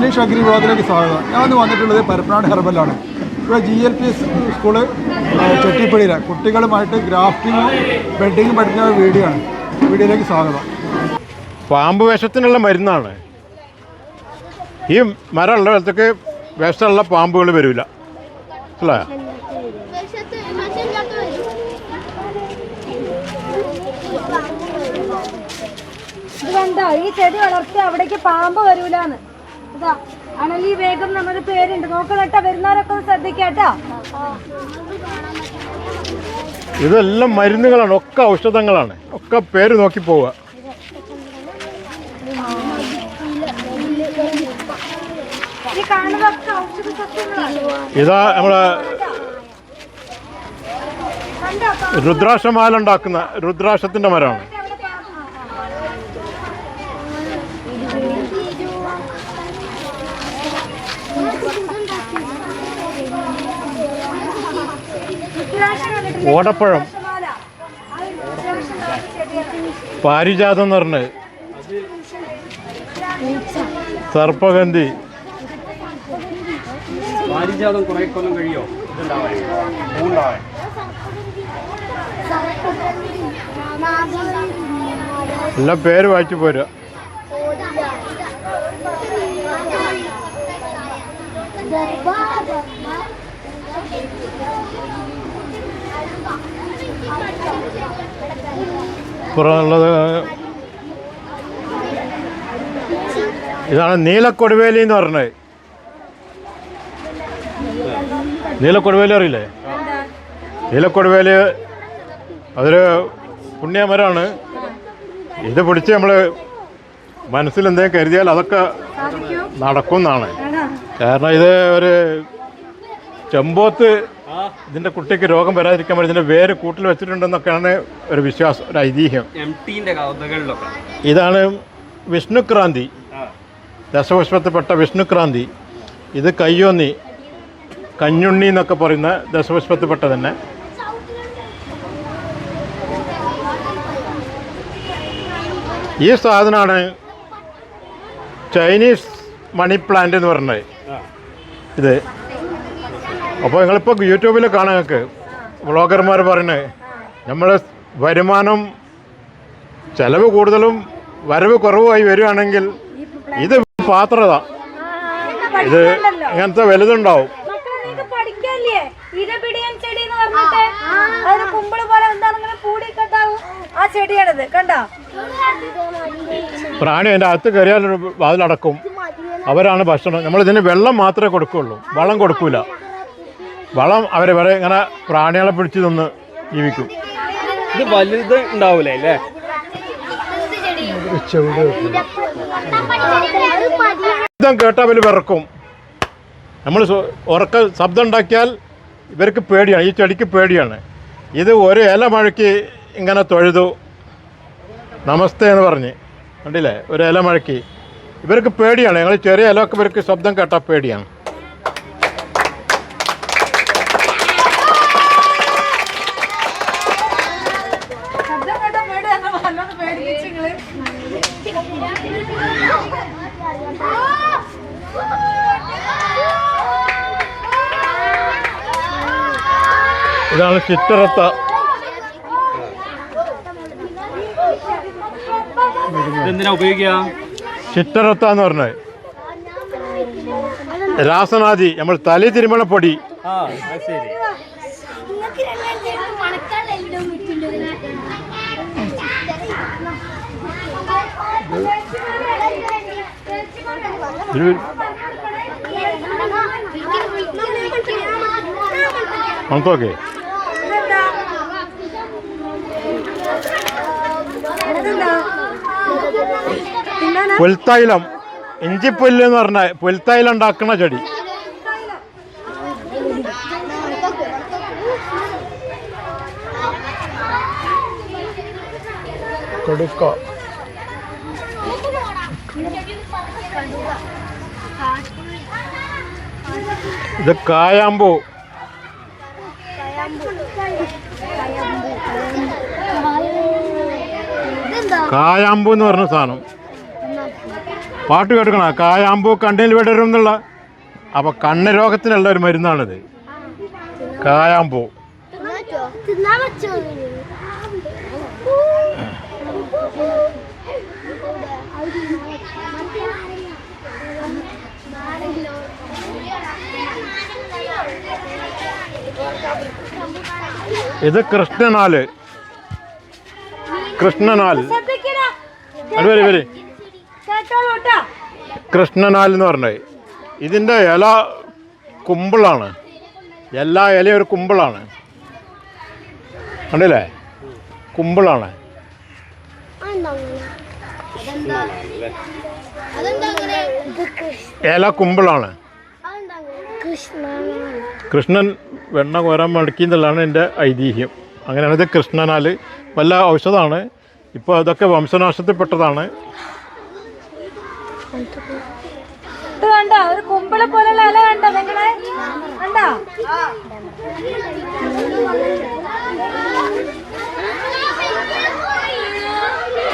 English agri വിഭാഗത്തിലേക്ക് സ്വാഗതം. ഞാൻ വന്നിട്ടുള്ളത് പരപ്പനാട് ഹെർബലാണ്. ഇവിടെ GLP സ്കൂള് ചെട്ടിപ്പടിയിലെ കുട്ടികളുമായിട്ട് ഗ്രാഫ്റ്റിങ്ങും ബെഡിങ്ങും പഠിക്കുന്ന വീഡിയോയിലേക്ക് സ്വാഗതം. പാമ്പ് വിഷത്തിനുള്ള മരുന്നാണ്. ഈ മരമുള്ള സ്ഥലത്തേക്ക് വിഷമുള്ള പാമ്പുകൾ വരില്ല. അല്ലേ? ഇത് കണ്ടോ, ഈ ചെടി വളർത്തി അവിടേക്ക് പാമ്പ് വരൂലെന്ന്. ഇതാ അണലി വേഗം എന്നൊരു പേരുണ്ട്. നോക്കണേട്ടാ, വരുന്നവരൊക്കെ ഒന്ന് ശ്രദ്ധിക്കാട്ടാ. ഇതെല്ലാം മരുന്നുകളാണ്, ഒക്കെ ഔഷധങ്ങളാണ്, ഒക്കെ പേര് നോക്കി പോവുക. ഇതാ നമ്മളെ രുദ്രാക്ഷമാല ഉണ്ടാക്കുന്ന രുദ്രാക്ഷത്തിന്റെ മരമാണ്. ഓടപ്പഴം, പാരിജാതം എന്ന് പറഞ്ഞ്, സർപ്പഗന്ധി. പാരിജാതം കുറെ കൊല്ലം കഴിയോ എല്ലാം പേര് വായിച്ചു പോരുക. പുറമുള്ളത് ഇതാണ് നീലക്കൊടുവേലി എന്ന് പറഞ്ഞത്. നീലക്കൊടുവേലി അറിയില്ലേ? നീലക്കൊടുവേലി അതൊരു പുണ്യമരമാണ്. ഇത് പിടിച്ച് നമ്മൾ മനസ്സിൽ എന്തെങ്കിലും കരുതിയാൽ അതൊക്കെ നടക്കും എന്നാണ്. കാരണം ഇത് ഒരു ചെമ്പോത്ത് ഇതിൻ്റെ കുട്ടിക്ക് രോഗം വരാതിരിക്കാൻ വേണ്ടി ഇതിൻ്റെ വേര് കൂട്ടിൽ വെച്ചിട്ടുണ്ടെന്നൊക്കെയാണ് ഒരു വിശ്വാസം, ഒരു ഐതിഹ്യം. ഇതാണ് വിഷ്ണുക്രാന്തി, ദശപുഷ്പത്തിൽപ്പെട്ട വിഷ്ണുക്രാന്തി. ഇത് കയ്യോന്നി, കഞ്ഞുണ്ണി എന്നൊക്കെ പറയുന്ന ദശപുഷ്പത്തിൽപ്പെട്ട തന്നെ. ഈ സാധനമാണ് ചൈനീസ് മണി പ്ലാന്റ് എന്ന് പറഞ്ഞത്. ഇത് അപ്പോൾ നിങ്ങളിപ്പോൾ യൂട്യൂബിൽ കാണാൻ നിങ്ങൾക്ക് വ്ളോഗർമാർ പറയുന്നത് നമ്മൾ വരുമാനം ചിലവ് കൂടുതലും വരവ് കുറവുമായി വരികയാണെങ്കിൽ ഇത് പാത്രത, ഇത് ഇങ്ങനത്തെ വലുതുണ്ടാവും. പ്രാണി അതിൻ്റെ അകത്ത് കയറിയാൽ വാതിലടക്കും. അവരാണ് ഭക്ഷണം. നമ്മളിതിന് വെള്ളം മാത്രമേ കൊടുക്കുകയുള്ളൂ, വളം കൊടുക്കൂല. വളം അവരെ വരെ ഇങ്ങനെ പ്രാണികളെ പിടിച്ച് നിന്ന് ജീവിക്കും. ഇത് വലുത് ഉണ്ടാവൂലേ അല്ലേ? ശബ്ദം കേട്ടാൽ അവർ വിറക്കും. നമ്മൾ ഉറക്ക ശബ്ദം ഉണ്ടാക്കിയാൽ ഇവർക്ക് പേടിയാണ്, ഈ ചെടിക്ക് പേടിയാണ്. ഇത് ഒരു ഇല മഴയ്ക്ക് ഇങ്ങനെ തൊഴുതു നമസ്തേ എന്ന് പറഞ്ഞ് കണ്ടില്ലേ, ഒരു ഇല മഴയ്ക്ക്. ഇവർക്ക് പേടിയാണ്. ഞങ്ങൾ ചെറിയ ഇലയൊക്കെ ഇവർക്ക് ശബ്ദം കേട്ടാൽ പേടിയാണ്. ഇതാണ് ചിറ്ററത്ത. ഇതെന്തിനാ ഉപയോഗിക്കുക? ചിറ്ററത്ത എന്ന് പറഞ്ഞത് രാസനാദി, നമ്മൾ തലി തിരുമണ പൊടി. നമുക്കൊക്കെ പുൽത്തൈലം, ഇഞ്ചിപ്പുല്ല് എന്ന് പറഞ്ഞ പുൽത്തൈലം ഉണ്ടാക്കുന്ന ചെടി. കൊടുക്ക, ഇത് കായാമ്പൂ. കായാമ്പൂ എന്ന് പറഞ്ഞ സാധനം. പാട്ട് കേൾക്കണ കായാമ്പൂ കണ്ണിൽ വിടരും എന്നുള്ള. അപ്പോൾ കണ്ണ് രോഗത്തിനുള്ള ഒരു മരുന്നാണിത്, കായാമ്പൂ. ഇത് കൃഷ്ണനാല്. കൃഷ്ണനാല് അത് വരെ കൃഷ്ണനാല് എന്ന് പറഞ്ഞത് ഇതിൻ്റെ ഇല കുമ്പിളാണ്. എല്ലാ ഇലയും ഒരു കുമ്പിളാണ്, കണ്ടില്ലേ? കുമ്പിളാണ്. ഇല കുമ്പിളാണ്. കൃഷ്ണൻ വെണ്ണ കോരാൻ മടക്കിയെന്നുള്ളതാണ് എൻ്റെ ഐതിഹ്യം. അങ്ങനെയാണ് ഇത് കൃഷ്ണനാല്. വല്ല ഔഷധമാണ്. ഇപ്പോൾ അതൊക്കെ വംശനാശത്തിൽപ്പെട്ടതാണ്. ഒരു കുമ്പിള പോലുള്ള ഇല കണ്ടോ നിങ്ങളെ? കണ്ടോ?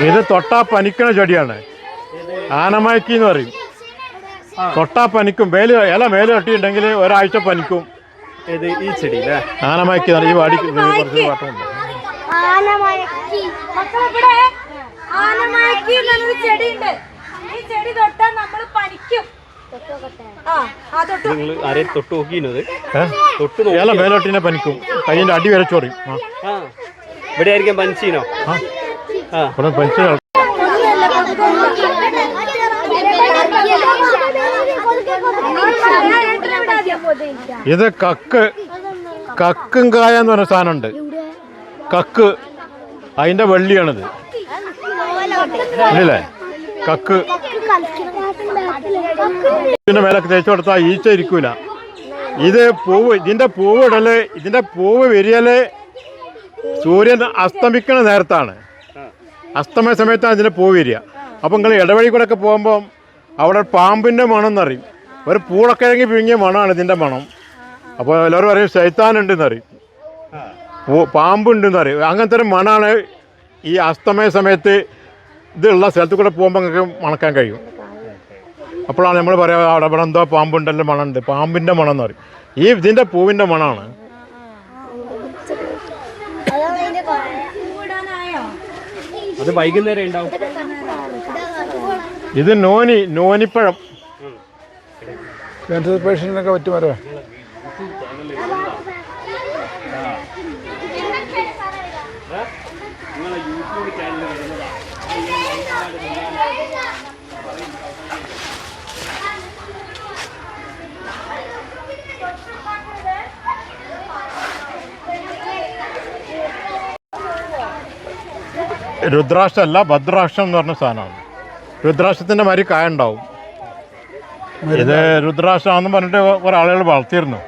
ഇത് തൊട്ടാ പനിക്കണ ചെടിയാണ്. ആനമയക്കി എന്ന് പറയും. തൊട്ടാ പനിക്കും. ഇല മേലെ തട്ടിയിട്ടുണ്ടെങ്കിൽ ഒരാഴ്ച പനിക്കും. ഇത് ഈ ചെടി അല്ലേ? ആനമയക്കി ഈ വാടി കുറച്ച് പാട്ടുണ്ട്. മക്കളിവിടെ ആനമയക്കി എന്നൊരു ചെടിയുണ്ട്. ഈ ചെടി തൊട്ടാൽ നമ്മൾ പനിക്കും. നിങ്ങൾ ആരെയും തൊട്ട് നോക്കിയത്? ഇല മേലെ തട്ടിനെ പനിക്കും. കയ്യിൻ്റെ അടി വരെ ചോറിയും. ഇവിടെ ആയിരിക്കും പനിച്ചീനോ? ഇവിടെ പനിച്ച ഇത് കക്കും കായ എന്ന് പറഞ്ഞ സാധനമുണ്ട്. കക്ക്, അതിൻ്റെ വെള്ളിയാണിത്. അല്ലേ? കക്ക് ഇതിൻ്റെ മേലൊക്കെ തേച്ച് കൊടുത്താൽ ഈച്ച ഇരിക്കൂല. ഇത് പൂവ്, ഇതിൻ്റെ പൂവ് ഇടല്, ഇതിൻ്റെ പൂവ് വിരിയല് സൂര്യൻ അസ്തമിക്കുന്ന നേരത്താണ്. അസ്തമയ സമയത്താണ് ഇതിൻ്റെ പൂവ് വിരിയുക. അപ്പം നിങ്ങൾ ഇടവഴി കൂടെ ഒക്കെ പോകുമ്പം അവിടെ പാമ്പിൻ്റെ മണം എന്നറിയും. ഒരു പൂളക്കിഴങ്ങി പിഴിങ്ങിയ മണമാണ് ഇതിൻ്റെ മണം. അപ്പോൾ എല്ലാവരും പറയും ശൈത്താനുണ്ടെന്ന് അറിയും, പാമ്പുണ്ടെന്ന് അറിയും. അങ്ങനത്തെ ഒരു മണമാണ് ഈ അസ്തമയ സമയത്ത് ഇതുള്ള സ്ഥലത്ത് കൂടെ പോകുമ്പോൾ നിങ്ങൾക്ക് മണക്കാൻ കഴിയും. അപ്പോഴാണ് നമ്മൾ പറയുക അവിടെ ഇവിടെ എന്തോ പാമ്പുണ്ടല്ലോ, മണമുണ്ട്. പാമ്പിൻ്റെ മണം എന്ന് പറയും. ഈ ഇതിൻ്റെ പൂവിൻ്റെ മണമാണ്. അത് വൈകുന്നേരം ഉണ്ടാവും. ഇത് നോനിപ്പഴം. ക്യാൻസർ പേഷ്യൻറ്റിനൊക്കെ പറ്റുമോ? രുദ്രാക്ഷമല്ല, ഭദ്രാക്ഷം എന്ന് പറഞ്ഞ സാധനമാണ്. രുദ്രാക്ഷത്തിൻ്റെ മാതിരി കായ ഉണ്ടാവും. ഇത് രുദ്രാക്ഷമാണെന്ന് പറഞ്ഞിട്ട് ഒരാളുകൾ വളർത്തിയിരുന്നു.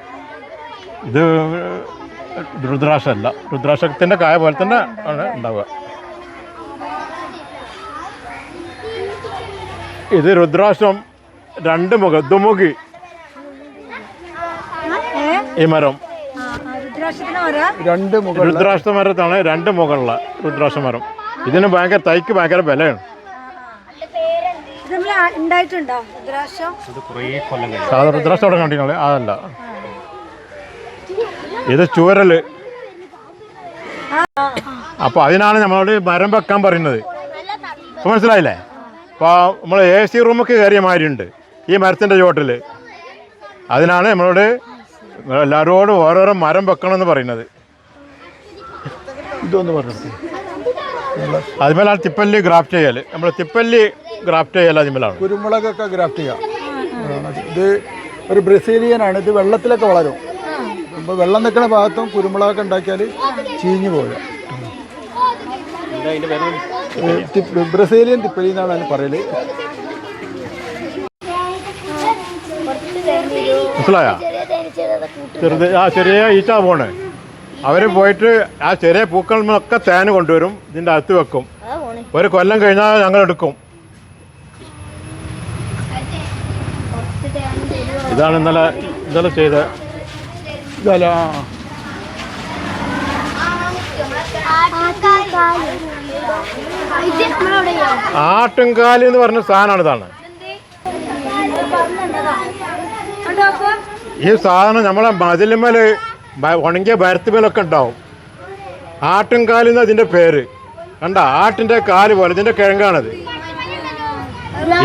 ഇത് രുദ്രാക്ഷമല്ല, രുദ്രാക്ഷത്തിൻ്റെ കായ പോലെ തന്നെ ആണ് ഉണ്ടാവുക. ഇത് രുദ്രാക്ഷം 2 മുഖം, ദുമുഖി ഈ മരം. രുദ്രാക്ഷ മരത്താണ് 2 മുകളുള്ള രുദ്രാക്ഷ മരം. ഇതിന് ഭയങ്കര തൈക്ക് ഭയങ്കര വിലയാണ്. സാധാരണ രുദ്രാക്ഷം അവിടെ കണ്ടില്ലേ? അതല്ല, ഇത് ചൂരല്. അപ്പോൾ അതിനാണ് നമ്മളോട് മരം വെക്കാൻ പറയുന്നത്. മനസ്സിലായില്ലേ? അപ്പോൾ നമ്മൾ AC റൂമൊക്കെ കയറിയ മാതിരിയുണ്ട് ഈ മരത്തിൻ്റെ ചുവട്ടിൽ. അതിനാണ് നമ്മളോട് എല്ലാവരോടും ഓരോരോ മരം വെക്കണമെന്ന് പറയുന്നത്. ഇതൊന്ന് പറഞ്ഞു. അതുമേലാണ് തിപ്പല്ലി ഗ്രാഫ്റ്റ് ചെയ്യൽ. നമ്മൾ തിപ്പല്ലി ഗ്രാഫ്റ്റ് ചെയ്യൽ അതുമേലാണ്. കുരുമുളകൊക്കെ ഗ്രാഫ്റ്റ് ചെയ്യാം. ഇത് ഒരു ബ്രസീലിയനാണ്. ഇത് വെള്ളത്തിലൊക്കെ വളരും. അപ്പോൾ വെള്ളം നിൽക്കുന്ന ഭാഗത്തും കുരുമുളകൊക്കെ ഉണ്ടാക്കിയാൽ ചീഞ്ഞു പോകുക. ബ്രസീലിയൻ തിപ്പല്ലി എന്നാണ് അതിന് പറയല്. മനസ്സിലായ? ചെറിയ ഈച്ച പോണ്. അവർ പോയിട്ട് ആ ചെറിയ പൂക്കളിലൊക്കെ തേൻ കൊണ്ടുവരും, ഇതിൻ്റെ അകത്ത് വെക്കും. ഒരു കൊല്ലം കഴിഞ്ഞാൽ ഞങ്ങൾ എടുക്കും. ഇതാണ് ഇന്നലെ ചെയ്ത ഇതല്ല. ആട്ടുംകാലി എന്ന് പറഞ്ഞ സാധനമാണ്. ഇതാണ് ഈ സാധനം നമ്മളെ മതിലുമേൽ ഉണങ്ങിയ ഭരത്തുമേലൊക്കെ ഉണ്ടാവും. ആട്ടുംകാലെന്ന് അതിൻ്റെ പേര്. കണ്ട, ആട്ടിൻ്റെ കാല് പോലെ ഇതിൻ്റെ കിഴങ്ങാണത്.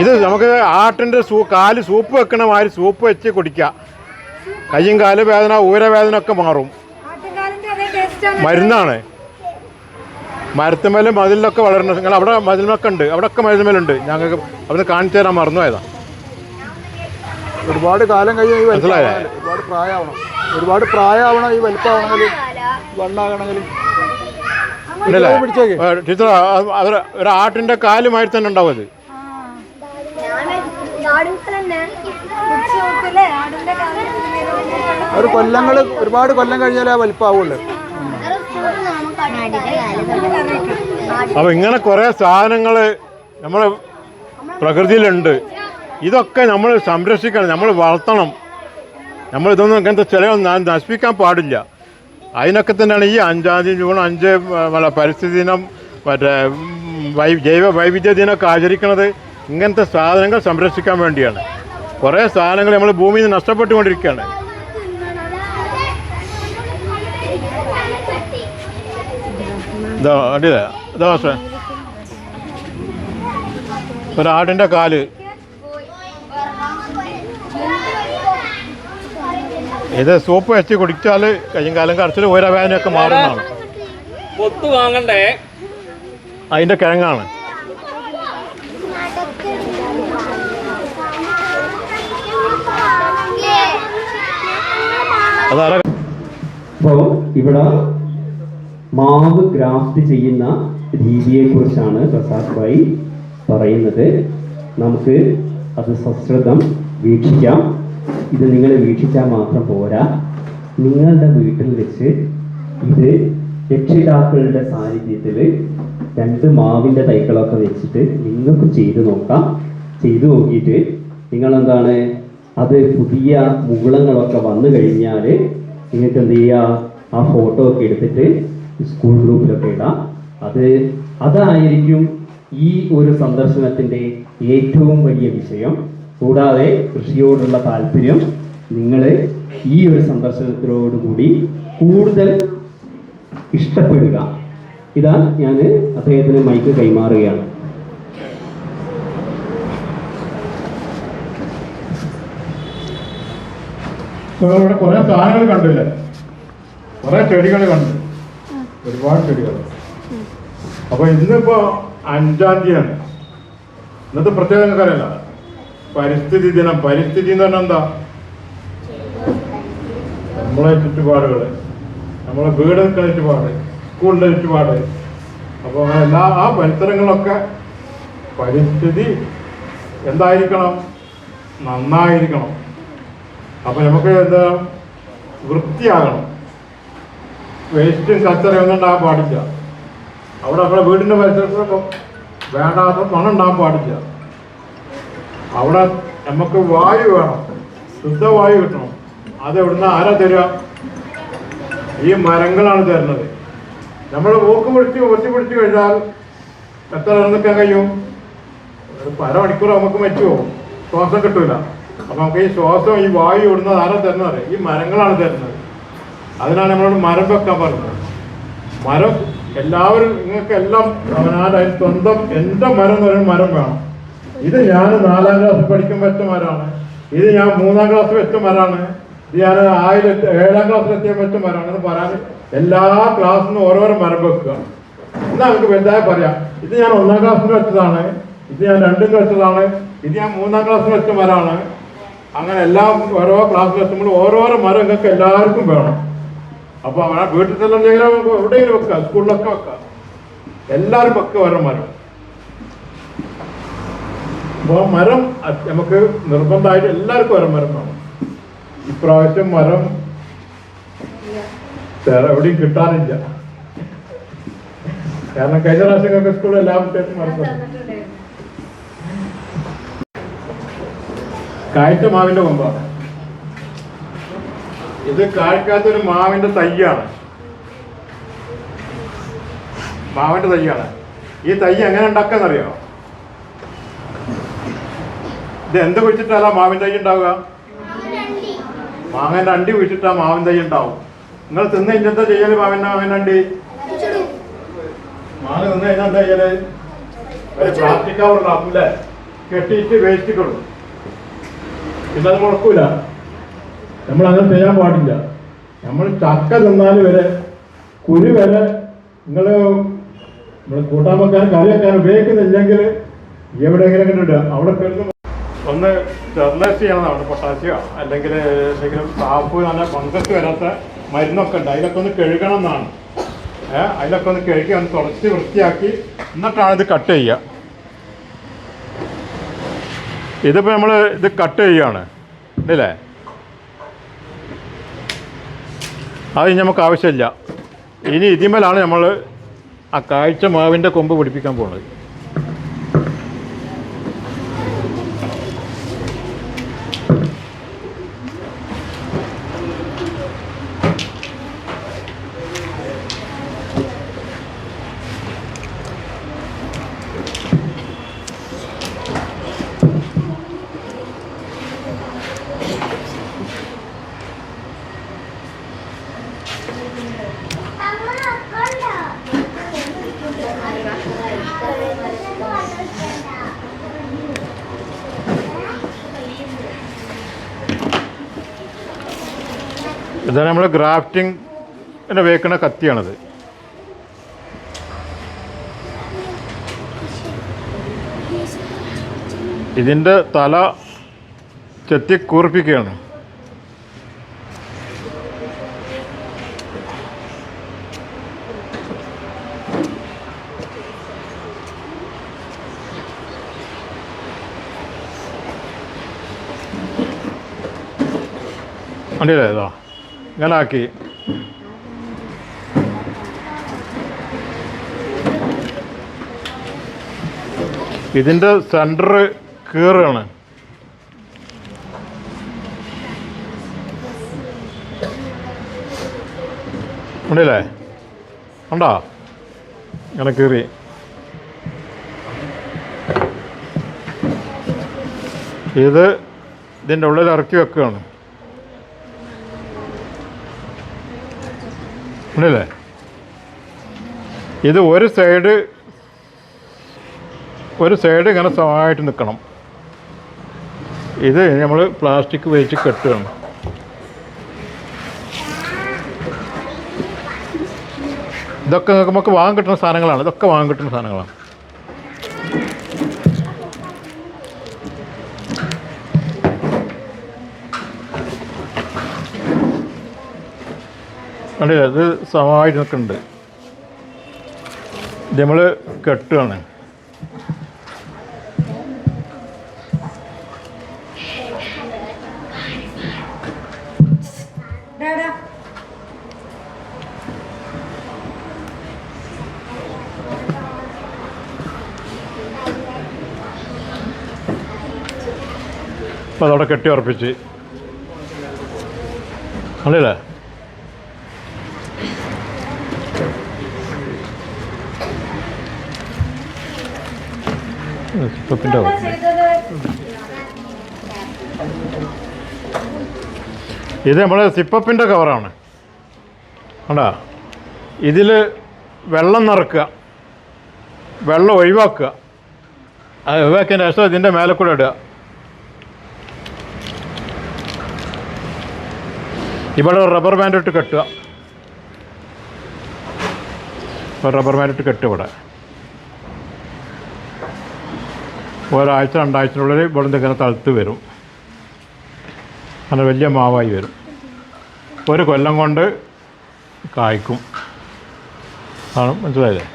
ഇത് നമുക്ക് ആട്ടിൻ്റെ കാല് സൂപ്പ് വെക്കണ മാതിരി സൂപ്പ് വെച്ച് കുടിക്കാം. കയ്യും കാല് വേദന, ഊരവേദന ഒക്കെ മാറും. മരുന്നാണ്. മരത്തുമേലും മതിലൊക്കെ വളരുന്നത്. നിങ്ങൾ അവിടെ മതിലുമൊക്കെ ഉണ്ട്, അവിടെയൊക്കെ മരുന്നുമേലുണ്ട്. ഞങ്ങൾക്ക് അവിടെ കാണിച്ചു തരാൻ മറന്നുപോയതാ. ഒരുപാട് കാലം കഴിഞ്ഞ് ഈ മനസ്സിലായോ? ഒരുപാട് പ്രായമാവണം ഈ വലിപ്പമാവണമെങ്കിൽ വണ്ണാകണമെങ്കിൽ. ഇല്ലല്ലേ ടീച്ചർ, അവർ ഒരു ആട്ടിൻ്റെ കാലുമായി തന്നെ ഉണ്ടാവും അത്. ഒരുപാട് കൊല്ലം കഴിഞ്ഞാലേ ആ വലിപ്പമാവുള്ളൂ. അപ്പോൾ ഇങ്ങനെ കുറേ സാധനങ്ങൾ നമ്മളെ പ്രകൃതിയിലുണ്ട്. ഇതൊക്കെ നമ്മൾ സംരക്ഷിക്കണം, നമ്മൾ വളർത്തണം. നമ്മളിതൊന്നും ഇങ്ങനത്തെ ചിലവൊന്നും നശിപ്പിക്കാൻ പാടില്ല. അതിനൊക്കെ തന്നെയാണ് ഈ 5 ജൂൺ 5 പരിസ്ഥിതി ദിനം, മറ്റേ ജൈവ വൈവിധ്യ ദിനമൊക്കെ ആചരിക്കുന്നത്. ഇങ്ങനത്തെ സാധനങ്ങൾ സംരക്ഷിക്കാൻ വേണ്ടിയാണ്. കുറേ സാധനങ്ങൾ നമ്മൾ ഭൂമിയിൽ നിന്ന് നഷ്ടപ്പെട്ടുകൊണ്ടിരിക്കുകയാണ്. ഇതാ അടിയില്ല, ഇതാ ഒരാടിൻ്റെ കാല്. ഇത് സൂപ്പ് വെച്ച് കുടിച്ചാൽ കയ്യും കാലം കറച്ചിൽ ഊരവേദനയൊക്കെ മാറുന്നതാണ്. പൊത്തു വാങ്ങണ്ടേ? അതിൻ്റെ കിഴങ്ങാണ്. അതാരാ? അപ്പോൾ ഇവിടെ മാവ് ഗ്രാഫ്റ്റ് ചെയ്യുന്ന രീതിയെക്കുറിച്ചാണ് പ്രസാദ് ഭായി പറയുന്നത്. നമുക്ക് അത് സശ്രദ്ധം വീക്ഷിക്കാം. ഇത് നിങ്ങൾ വീക്ഷിച്ചാൽ മാത്രം പോരാ, നിങ്ങളുടെ വീട്ടിൽ വെച്ച് ഇത് രക്ഷിതാക്കളുടെ സാന്നിധ്യത്തിൽ 2 മാവിൻ്റെ തൈകളൊക്കെ വെച്ചിട്ട് നിങ്ങൾക്ക് ചെയ്തു നോക്കാം. ചെയ്തു നോക്കിയിട്ട് നിങ്ങളെന്താണ്, അത് പുതിയ മുകുളങ്ങളൊക്കെ വന്നു കഴിഞ്ഞാൽ നിങ്ങൾക്ക് എന്ത് ചെയ്യുക, ആ ഫോട്ടോ ഒക്കെ എടുത്തിട്ട് സ്കൂൾ ഗ്രൂപ്പിലൊക്കെ ഇടാം. അതായിരിക്കും ഈ ഒരു സന്ദർശനത്തിൻ്റെ ഏറ്റവും വലിയ വിഷയം. കൂടാതെ കൃഷിയോടുള്ള താല്പര്യം നിങ്ങൾ ഈ ഒരു സന്ദർശനത്തിനോടുകൂടി കൂടുതൽ ഇഷ്ടപ്പെടുക. ഇതാ ഞാൻ അദ്ദേഹത്തിന് മൈക്ക് കൈമാറുകയാണ്. ഇവിടെ കുറേ സാധനങ്ങൾ കണ്ടില്ലേ, കുറേ ചെടികൾ കണ്ടു, ഒരുപാട് ചെടികൾ. അപ്പോൾ ഇന്നിപ്പോൾ 5-ാം തീയതിയാണ്. ഇന്നത്തെ പ്രത്യേകത നിങ്ങൾക്കറിയില്ല, പരിസ്ഥിതി ദിനം. പരിസ്ഥിതി എന്ന് പറഞ്ഞാൽ എന്താ? നമ്മളെ ചുറ്റുപാടുകൾ, നമ്മളെ വീട് നിൽക്കുന്ന ചുറ്റുപാട്, സ്കൂളിൻ്റെ ചുറ്റുപാട്. അപ്പോൾ അങ്ങനെ ആ പരിസരങ്ങളൊക്കെ പരിസ്ഥിതി എന്തായിരിക്കണം? നന്നായിരിക്കണം. അപ്പോൾ നമുക്ക് എന്താ, വൃത്തിയാകണം. വേസ്റ്റും കച്ചറയും ഒന്നും ഉണ്ടാകാൻ പാടില്ല. അവിടെ നമ്മുടെ വീടിൻ്റെ പരിസരത്തൊക്കെ വേണ്ടാത്ത മണം ഉണ്ടാകാൻ പാടില്ല. അവിടെ നമുക്ക് വായു വേണം, ശുദ്ധവായു കിട്ടണം. അതെവിടുന്ന് ആരാ തരിക? ഈ മരങ്ങളാണ് തരുന്നത്. നമ്മൾ മൂക്ക് പിടിച്ച് കഴിഞ്ഞാൽ എത്ര നിൽക്കാൻ കഴിയും? ഒരു അരമണിക്കൂർ നമുക്ക് മറ്റുമോ, ശ്വാസം കിട്ടൂല. അപ്പം നമുക്ക് ഈ ശ്വാസം, ഈ വായു ഇടുന്നത് ആരാ തരുന്നത്? ഈ മരങ്ങളാണ് തരുന്നത്. അതിനാണ് നമ്മളോട് മരം വെക്കാൻ പറഞ്ഞത്. മരം എല്ലാവരും, നിങ്ങൾക്ക് എല്ലാം അവനാട് സ്വന്തം എൻ്റെ മരം എന്ന് പറയുന്ന മരം വേണം. ഇത് ഞാൻ 4-ാം ക്ലാസ് പഠിക്കുമ്പോൾ വെച്ച മരമാണ്. ഇത് ഞാൻ 3-ാം ക്ലാസ് വെച്ച മരമാണ്. ഇത് ഞാൻ 7-ാം ക്ലാസ്സിലെത്തിയ വെച്ച മരമാണ് എന്ന് പറയാൻ എല്ലാ ക്ലാസ്സിൽ നിന്നും ഓരോരോ മരം വെക്കുക. എന്നാൽ നമുക്ക് വലുതായി പറയാം, ഇത് ഞാൻ 1-ാം ക്ലാസ്സിൽ വെച്ചതാണ്, ഇത് ഞാൻ 2-ൽ വെച്ചതാണ്, ഇത് ഞാൻ 3-ാം ക്ലാസ്സിൽ വെച്ച മരമാണ്. അങ്ങനെ എല്ലാം ഓരോ ക്ലാസ്സിൽ വെച്ചുമ്പോൾ ഓരോരോ മരം നിങ്ങൾക്ക് എല്ലാവർക്കും വേണം. അപ്പോൾ ആ വീട്ടിൽ തന്നെ എവിടെയെങ്കിലും വെക്കുക, സ്കൂളിലൊക്കെ വെക്കുക, എല്ലാവരും വെക്കുക ഓരോ മരം. അപ്പോൾ മരം നമുക്ക് നിർബന്ധമായിട്ട് എല്ലാവർക്കും ഓരോ മരം വേണം. ഇപ്രാവശ്യം മരം വേറെ എവിടെയും കിട്ടാനില്ല. കാരണം കഴിഞ്ഞ പ്രാവശ്യം സ്കൂളിൽ എല്ലാ കുട്ടികൾക്കും മരം തന്നെ. കായ്ച്ച മാവിന്റെ കൊമ്പാണ് ഇത്. കായ്ക്കാത്തൊരു മാവിന്റെ തയ്യാണ്. മാവിന്റെ തയ്യാണ്. ഈ തൈ എങ്ങനെ ഉണ്ടാക്കാന്നറിയോ? ഇത് എന്ത് കുഴിച്ചിട്ടല്ല മാവിൻ തൈ ഉണ്ടാവുക? മാങ്ങേൻ്റെ അണ്ടി കുഴിച്ചിട്ടാ മാവിൻ തൈ ഉണ്ടാവും. നിങ്ങൾ തിന്ന് കഴിഞ്ഞാൽ ചെയ്യല് മാവിൻ്റെ അണ്ടി? മാങ്ങ തിന്ന് കഴിഞ്ഞാൽ എന്താ ചെയ്യല്? പ്ലാസ്റ്റിക് കവറിലാക്കൂല്ലേ, കെട്ടിയിട്ട് വേസ്റ്റ് കൊടുക്കും. പിന്നെ അത് മുളക്കൂല. നമ്മളങ്ങനെ ചെയ്യാൻ പാടില്ല. നമ്മൾ ചക്ക തിന്നാൽ വരെ കുരു വരെ നിങ്ങൾ കൂട്ടാൻ വെക്കാൻ കറി വെക്കാൻ ഉപയോഗിക്കുന്നില്ലെങ്കിൽ എവിടെയെങ്കിലും ഇടുക. അവിടെ കിടന്ന് ഒന്ന് സ്റ്റെറിലൈസ് ചെയ്യണം. അവിടെ പൊട്ടാസ്യോ അല്ലെങ്കിൽ എന്തെങ്കിലും സാപ്പ് നല്ല ഫംഗസ് വരാത്ത മരുന്നൊക്കെ ഉണ്ട്, അതിലൊക്കെ ഒന്ന് കഴുകണം എന്നാണ്. അതിലൊക്കെ ഒന്ന് കഴുകി ഒന്ന് തുടച്ച് വൃത്തിയാക്കി എന്നിട്ടാണ് ഇത് കട്ട് ചെയ്യുക. ഇതിപ്പോൾ നമ്മൾ ഇത് കട്ട് ചെയ്യുകയാണ് ഇല്ലേ? അത് നമുക്ക് ആവശ്യമില്ല. ഇനി ഇതിന്മേലാണ് നമ്മൾ ആ കാഴ്ച മാവിൻ്റെ കൊമ്പ് പിടിപ്പിക്കാൻ പോകുന്നത്. ഇതാണ് നമ്മൾ ഗ്രാഫ്റ്റിംഗ് ഉപയോഗിക്കുന്ന കത്തിയാണത്. ഇതിൻ്റെ തല ചെത്തി കൂർപ്പിക്കുകയാണ്. കണ്ടില്ലേ? ഇതാ ഇങ്ങനെ ആക്കി. ഇതിൻ്റെ സെൻറ്റർ കീറാണ്. ഉണ്ടല്ലേ? ഉണ്ടോ? ഇങ്ങനെ കീറി. ഇത് ഇതിൻ്റെ ഉള്ളിൽ ഇറക്കി വെക്കുകയാണ്. ഉണ്ടല്ലേ? ഇത് ഒരു സൈഡ് ഇങ്ങനെ സമമായിട്ട് നിൽക്കണം. ഇത് നമ്മൾ പ്ലാസ്റ്റിക് വെച്ച് കെട്ടുകയാണ്. ഇതൊക്കെ നമുക്ക് വാങ്ങാൻ കിട്ടുന്ന സാധനങ്ങളാണ്. ഇതൊക്കെ വാങ്ങാൻ കിട്ടുന്ന സാധനങ്ങളാണ്. കണ്ടില്ലേ? ഇത് സമമായിട്ട് നിൽക്കുന്നുണ്ട്. ഇത് നമ്മൾ കെട്ടുകയാണ്. അപ്പോൾ അതവിടെ കെട്ടി ഉറപ്പിച്ച് കണ്ടില്ലേ? ഇത് നമ്മളെ സിപ്പപ്പിൻ്റെ കവറാണ്. കണ്ടാ? ഇതിൽ വെള്ളം നിറക്കുക, വെള്ളം ഒഴിവാക്കുക. അത് ഒഴിവാക്കിയതിന് ശേഷം ഇതിൻ്റെ മേലെ കൂടെ ഇടുക. ഇവിടെ റബ്ബർ ബാൻഡ് ഇട്ട് കെട്ടുക. റബ്ബർ ബാൻഡ് ഇട്ട് കെട്ടുക. ഇവിടെ ഒരാഴ്ച 2 ആഴ്ചയ്ക്കുള്ളിൽ ഇവിടെ ഇങ്ങനെ തളുത്ത് വരും. അങ്ങനെ വലിയ മാവായി വരും. 1 കൊല്ലം കൊണ്ട് കായ്ക്കും. ആണ്, മനസ്സിലായില്ലേ?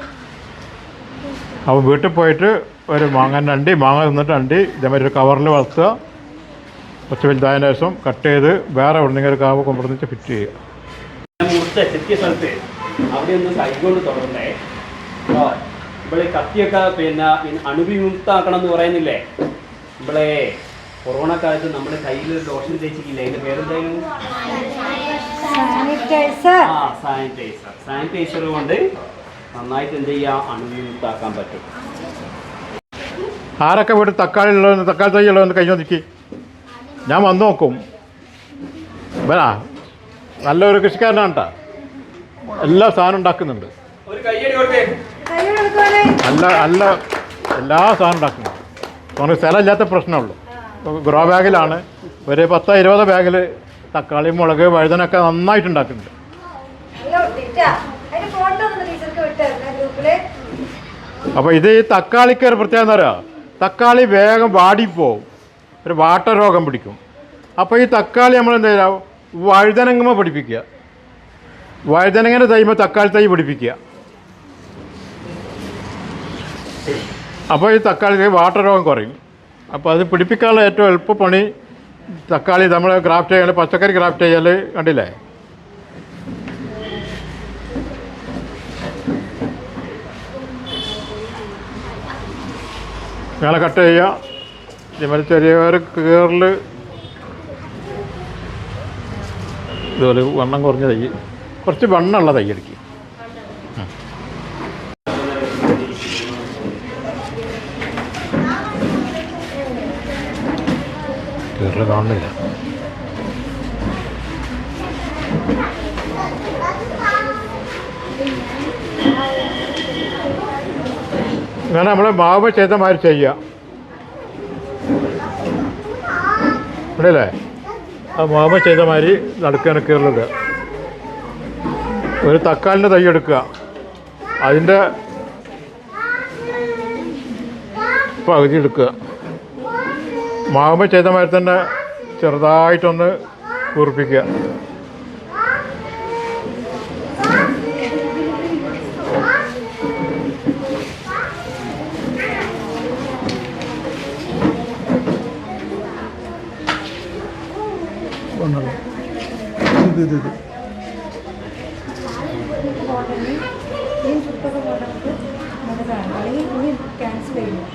അപ്പോൾ വീട്ടിൽ പോയിട്ട് ഒരു മാങ്ങ തിന്നിട്ട് അണ്ടി ഇതേമാതിരി ഒരു കവറിൽ വളർത്തുക. കുറച്ച് വലുതായതിനു ശേഷം കട്ട് ചെയ്ത് വേറെ എവിടെയെങ്കിലും ഒരു കാവ് കൊണ്ടുവന്നിട്ട് ഫിറ്റ് ചെയ്യുക. ചെത്തിയ സ്ഥലത്ത് അവിടെ ഒന്ന് കൈകൊണ്ട് തുടങ്ങണ്ടേ. ഇവിടെ കത്തിയൊക്കെ പിന്നെ അണുവിമുക്താക്കണം എന്ന് പറയുന്നില്ലേ. ഇവിടെ കൊറോണ കാലത്ത് നമ്മുടെ കയ്യിൽ ലോഷൻ തേച്ചിട്ടില്ലേ, അതിന്റെ പേരെന്തായാലും സാനിറ്റൈസർ കൊണ്ട് നന്നായിട്ട് എന്ത് ചെയ്യുക, അണുവിമുക്താക്കാൻ പറ്റും. ആരൊക്കെ വീട്ടിൽ തക്കാളി തൈ ഉള്ളതെന്ന് കഴിഞ്ഞ് നോക്കി. ഞാൻ വന്ന് നോക്കും. ഇവനാ നല്ലൊരു കൃഷിക്കാരനാണ് കേട്ടോ, എല്ലാ സാധനം ഉണ്ടാക്കുന്നുണ്ട്, ഒരു കയ്യടി കൊടുക്കേ. കയ്യോട് കൊടുക്കുവാനേ. നല്ല നല്ല എല്ലാ സാധനം ഉണ്ടാക്കുന്നുണ്ട്. നമുക്ക് സ്ഥലമില്ലാത്ത പ്രശ്നമുള്ളൂ. ഗ്രോ ബാഗിലാണ് ഒരു 10-20 ബാഗിൽ തക്കാളി, മുളക്, വഴുതനൊക്കെ നന്നായിട്ട് ഉണ്ടാക്കുന്നുണ്ട്. അയ്യോ, ടീച്ചർ, അതിന്റെ ഫോട്ടോ ഒന്ന് ടീച്ചർക്ക് വിട്ടായിരുന്നു ഗ്രൂപ്പില്. അപ്പോൾ ഇത് ഈ തക്കാളിക്ക് ഒരു പ്രത്യേകത എന്താ പറയുക, തക്കാളി വേഗം വാടിപ്പോവും, ഒരു വാട്ടർ രോഗം പിടിക്കും. അപ്പോൾ ഈ തക്കാളി നമ്മൾ എന്താ ചെയ്യുക, വഴുതനങ്ങ പിടിപ്പിക്കുക, വഴുതനങ്ങനെ തൈമ തക്കാളി തൈ പിടിപ്പിക്കുക. അപ്പോൾ ഈ തക്കാളി വാട്ടർ രോഗം കുറയും. അപ്പോൾ അത് പിടിപ്പിക്കാനുള്ള ഏറ്റവും എളുപ്പപ്പണി തക്കാളി നമ്മൾ ഗ്രാഫ്റ്റ് ചെയ്യാൻ, പച്ചക്കറി ഗ്രാഫ്റ്റ് ചെയ്യാൽ കണ്ടില്ലേ. ഇങ്ങനെ കട്ട് ചെയ്യുക, ഇതുപോലെ ചെറിയൊരു കീറിൽ ഇതുപോലെ വണ്ണം കുറഞ്ഞ തൈ, കുറച്ച് വണ്ണമുള്ള തൈ എടുക്കുക. കീറിൽ കാണുന്നില്ല. ഇങ്ങനെ നമ്മൾ മാവ് ചെയ്ത മാതിരി ചെയ്യുക, ഇവിടെയല്ലേ ആ മാവ് ചെയ്ത മാതിരി നടുക്കാണ് കീറുന്നത്. ഒരു തക്കാളിൻ്റെ തൈ എടുക്കുക, അതിൻ്റെ പകുതി എടുക്കുക, മാവ് ചെയ്ത മാതിരി തന്നെ ചെറുതായിട്ടൊന്ന് കുറിപ്പിക്കുക. ഇത് ക്യാൻസൽ ചെയ്യുന്നു.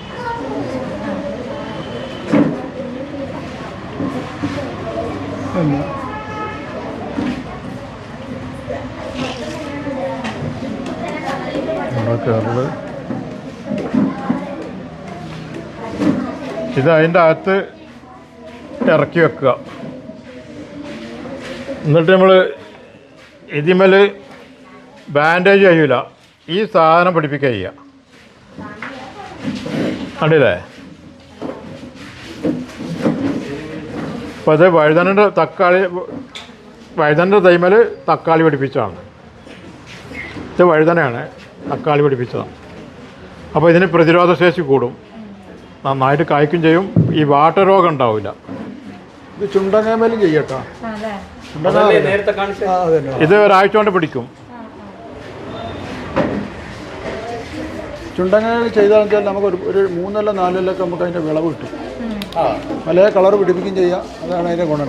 ഇത് അതിൻ്റെ അകത്ത് ഇറക്കി വെക്കുക. എന്നിട്ട് നമ്മൾ ഇതിന്മേൽ ബാൻഡേജ് ചെയ്യൂല, ഈ സാധനം പിടിപ്പിക്കുക ചെയ്യുക. കണ്ടില്ലേ. അപ്പോൾ അത് വഴുതനൻ്റെ തൈമേൽ തക്കാളി പിടിപ്പിച്ചതാണ്. ഇത് വഴുതനയാണ്, തക്കാളി പിടിപ്പിച്ചതാണ്. അപ്പോൾ ഇതിന് പ്രതിരോധശേഷി കൂടും, നന്നായിട്ട് കായ്ക്കും ചെയ്യും, ഈ വാട്ടർ രോഗം ഉണ്ടാവില്ല. ഇത് ചുണ്ടങ്ങാമേലും ചെയ്യട്ടോ. അതല്ലേ നേരത്തെ കാണിച്ചത്? ഇത് ഒരാഴ്ച കൊണ്ട് പിടിക്കും. ചുണ്ടങ്ങാമേൽ ചെയ്താൽ നമുക്ക് ഒരു 3-4 നമുക്ക് അതിൻ്റെ വിളവ് കിട്ടും. പല കളർ പിടിപ്പിക്കുകയും ചെയ്യാം, അതാണ് അതിൻ്റെ ഗുണം.